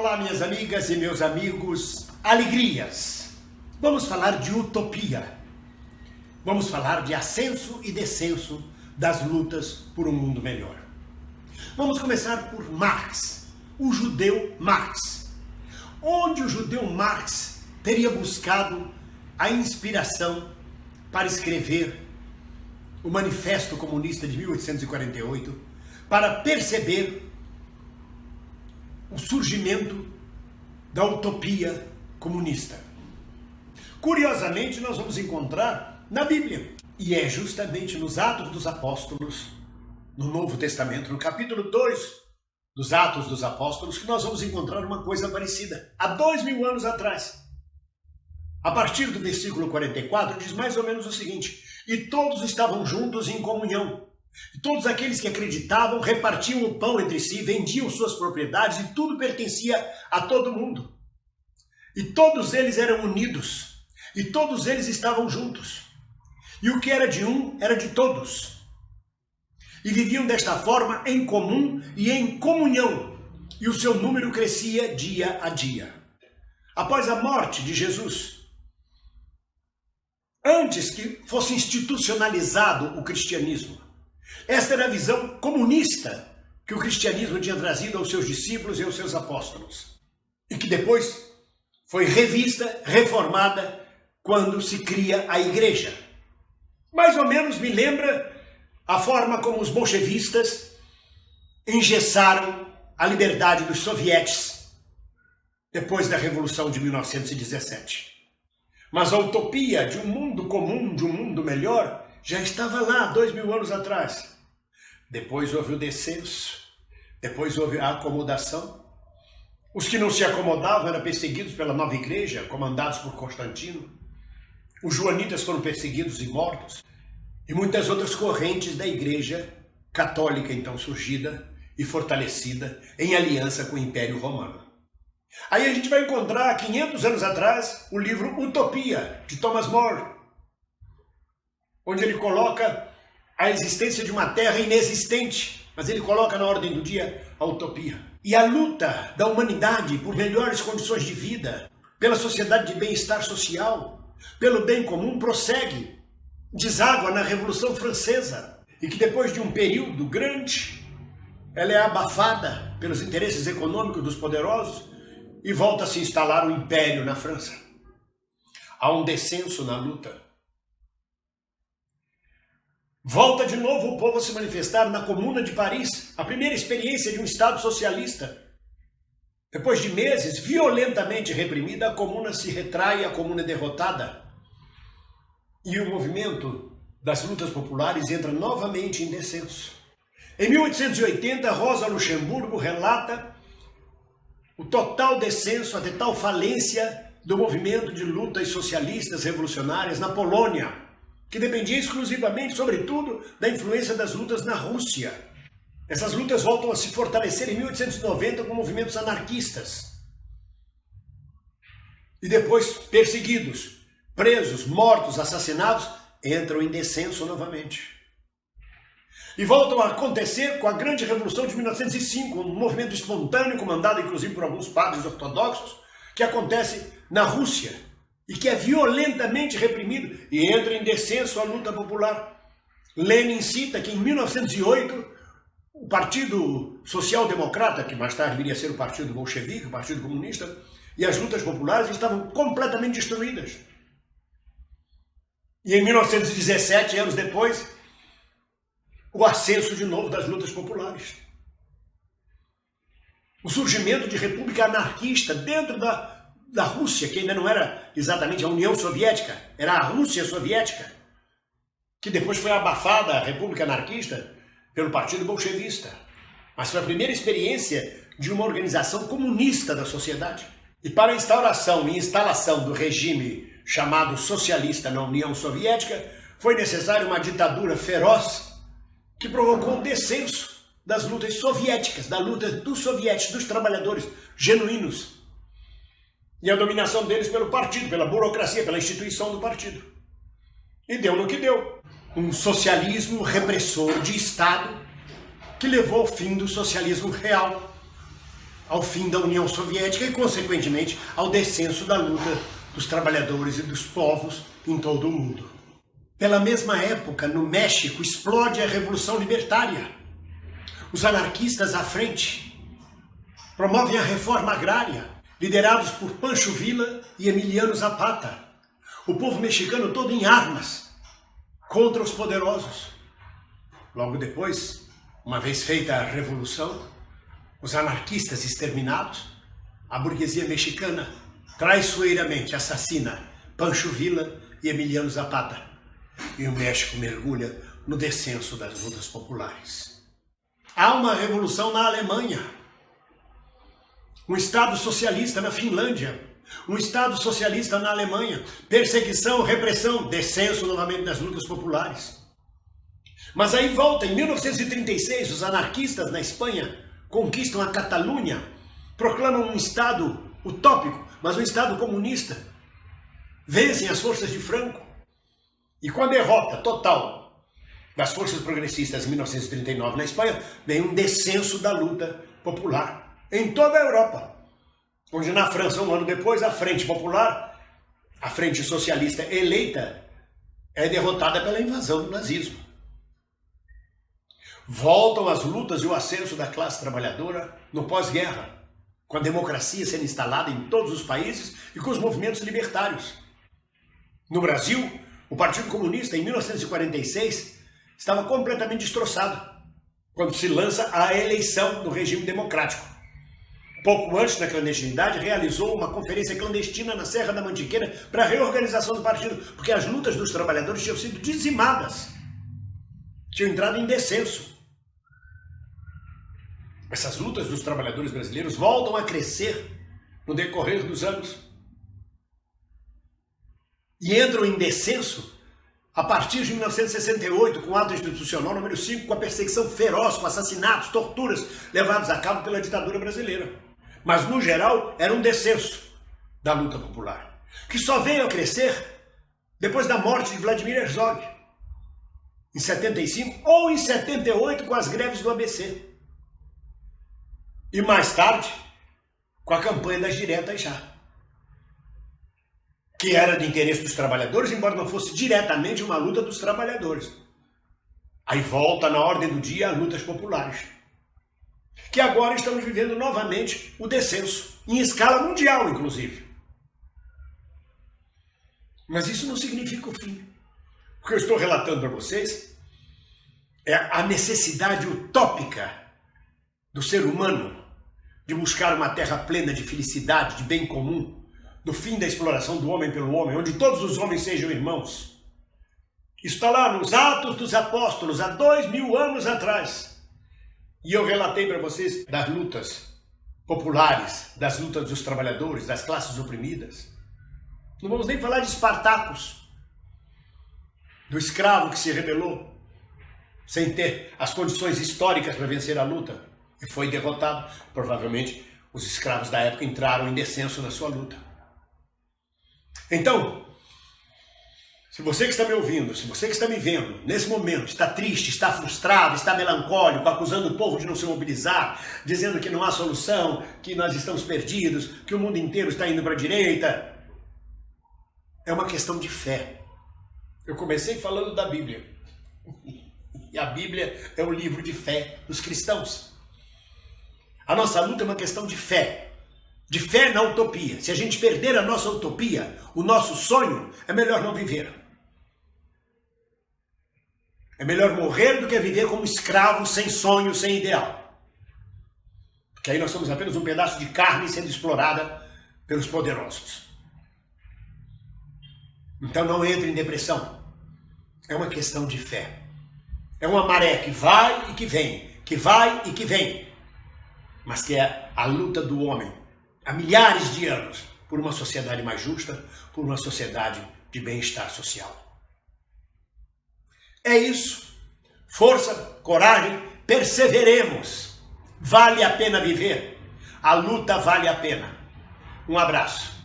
Olá, minhas amigas e meus amigos, alegrias. Vamos falar de utopia. Vamos falar de ascenso e descenso das lutas por um mundo melhor. Vamos começar por Marx, o judeu Marx. Onde o judeu Marx teria buscado a inspiração para escrever o Manifesto Comunista de 1848, para perceber o surgimento da utopia comunista. Curiosamente, nós vamos encontrar na Bíblia, e é justamente nos Atos dos Apóstolos, no Novo Testamento, no capítulo 2 dos Atos dos Apóstolos, que nós vamos encontrar uma coisa parecida, há 2000 anos atrás. A partir do versículo 44, diz mais ou menos o seguinte: e todos estavam juntos em comunhão. E todos aqueles que acreditavam repartiam o pão entre si, vendiam suas propriedades e tudo pertencia a todo mundo. E todos eles eram unidos, e todos eles estavam juntos. E o que era de um era de todos. E viviam desta forma em comum e em comunhão, e o seu número crescia dia a dia. Após a morte de Jesus, antes que fosse institucionalizado o cristianismo, esta era a visão comunista que o cristianismo tinha trazido aos seus discípulos e aos seus apóstolos. E que depois foi revista, reformada, quando se cria a igreja. Mais ou menos me lembra a forma como os bolchevistas engessaram a liberdade dos sovietes depois da Revolução de 1917. Mas a utopia de um mundo comum, de um mundo melhor, já estava lá 2000 anos atrás. Depois houve o descenso, depois houve a acomodação. Os que não se acomodavam eram perseguidos pela nova igreja, comandados por Constantino. Os joanitas foram perseguidos e mortos. E muitas outras correntes da igreja católica, então surgida e fortalecida em aliança com o Império Romano. Aí a gente vai encontrar, 500 anos atrás, o livro Utopia, de Thomas More, onde ele coloca a existência de uma terra inexistente, mas ele coloca na ordem do dia a utopia. E a luta da humanidade por melhores condições de vida, pela sociedade de bem-estar social, pelo bem comum, prossegue, deságua na Revolução Francesa, e que depois de um período grande, ela é abafada pelos interesses econômicos dos poderosos e volta a se instalar o Império na França. Há um descenso na luta. Volta de novo o povo a se manifestar na Comuna de Paris, a primeira experiência de um Estado socialista. Depois de meses violentamente reprimida, a Comuna se retrai, a Comuna é derrotada. E o movimento das lutas populares entra novamente em descenso. Em 1880, Rosa Luxemburgo relata o total descenso, até tal falência do movimento de lutas socialistas revolucionárias na Polônia, que dependia exclusivamente, sobretudo, da influência das lutas na Rússia. Essas lutas voltam a se fortalecer em 1890 com movimentos anarquistas. E depois, perseguidos, presos, mortos, assassinados, entram em descenso novamente. E voltam a acontecer com a grande Revolução de 1905, um movimento espontâneo, comandado inclusive por alguns padres ortodoxos, que acontece na Rússia e que é violentamente reprimido e entra em descenso a luta popular. Lenin cita que em 1908, o Partido Social Democrata, que mais tarde viria a ser o Partido Bolchevique, o Partido Comunista, e as lutas populares estavam completamente destruídas. E em 1917, anos depois, o ascenso de novo das lutas populares. O surgimento de república anarquista dentro da Rússia, que ainda não era exatamente a União Soviética, era a Rússia Soviética, que depois foi abafada, a república anarquista, pelo Partido Bolchevista. Mas foi a primeira experiência de uma organização comunista da sociedade. E para a instauração e instalação do regime chamado socialista na União Soviética, foi necessária uma ditadura feroz que provocou o descenso das lutas soviéticas, da luta dos sovietes, dos trabalhadores genuínos, e a dominação deles pelo partido, pela burocracia, pela instituição do partido. E deu no que deu. Um socialismo repressor de Estado que levou ao fim do socialismo real. ao fim da União Soviética e, consequentemente, ao descenso da luta dos trabalhadores e dos povos em todo o mundo. Pela mesma época, no México, explode a Revolução Libertária. Os anarquistas à frente promovem a reforma agrária, liderados por Pancho Villa e Emiliano Zapata. O povo mexicano todo em armas contra os poderosos. Logo depois, uma vez feita a revolução, os anarquistas exterminados, a burguesia mexicana traiçoeiramente assassina Pancho Villa e Emiliano Zapata. E o México mergulha no descenso das lutas populares. Há uma revolução na Alemanha, um Estado socialista na Finlândia, um Estado socialista na Alemanha, perseguição, repressão, descenso novamente das lutas populares. Mas aí volta, em 1936, os anarquistas na Espanha conquistam a Catalunha, proclamam um Estado utópico, mas um Estado comunista. Vencem as forças de Franco. E com a derrota total das forças progressistas em 1939 na Espanha, vem um descenso da luta popular em toda a Europa. Onde na França, um ano depois, a Frente Popular, a Frente Socialista eleita, é derrotada pela invasão do nazismo. Voltam as lutas e o ascenso da classe trabalhadora no pós-guerra, com a democracia sendo instalada em todos os países e com os movimentos libertários. No Brasil, o Partido Comunista, em 1946, estava completamente destroçado, quando se lança a eleição do regime democrático. Pouco antes, na clandestinidade, realizou uma conferência clandestina na Serra da Mantiqueira para a reorganização do partido, porque as lutas dos trabalhadores tinham sido dizimadas, tinham entrado em descenso. Essas lutas dos trabalhadores brasileiros voltam a crescer no decorrer dos anos e entram em descenso a partir de 1968, com o ato institucional número 5, com a perseguição feroz, com assassinatos, torturas levados a cabo pela ditadura brasileira. Mas, no geral, era um descenso da luta popular, que só veio a crescer depois da morte de Vladimir Herzog, em 75 ou em 78, com as greves do ABC. E mais tarde, com a campanha das diretas já, que era de interesse dos trabalhadores, embora não fosse diretamente uma luta dos trabalhadores. Aí volta na ordem do dia as lutas populares, que agora estamos vivendo novamente o descenso, em escala mundial, inclusive. Mas isso não significa o fim. O que eu estou relatando para vocês é a necessidade utópica do ser humano de buscar uma terra plena de felicidade, de bem comum, do fim da exploração do homem pelo homem, onde todos os homens sejam irmãos. Isso está lá nos Atos dos Apóstolos, há 2000 anos atrás. E eu relatei para vocês das lutas populares, das lutas dos trabalhadores, das classes oprimidas. Não vamos nem falar de Espartacus, do escravo que se rebelou, sem ter as condições históricas para vencer a luta, e foi derrotado. Provavelmente os escravos da época entraram em descenso na sua luta. Então, se você que está me ouvindo, se você que está me vendo, nesse momento, está triste, está frustrado, está melancólico, acusando o povo de não se mobilizar, dizendo que não há solução, que nós estamos perdidos, que o mundo inteiro está indo para a direita, é uma questão de fé. Eu comecei falando da Bíblia. E a Bíblia é o livro de fé dos cristãos. A nossa luta é uma questão de fé na utopia. Se a gente perder a nossa utopia, o nosso sonho, é melhor não viver. É melhor morrer do que viver como escravo, sem sonho, sem ideal. Porque aí nós somos apenas um pedaço de carne sendo explorada pelos poderosos. Então não entre em depressão. É uma questão de fé. É uma maré que vai e que vem, que vai e que vem. Mas que é a luta do homem, há milhares de anos, por uma sociedade mais justa, por uma sociedade de bem-estar social. É isso. Força, coragem, perseveremos. Vale a pena viver. A luta vale a pena. Um abraço.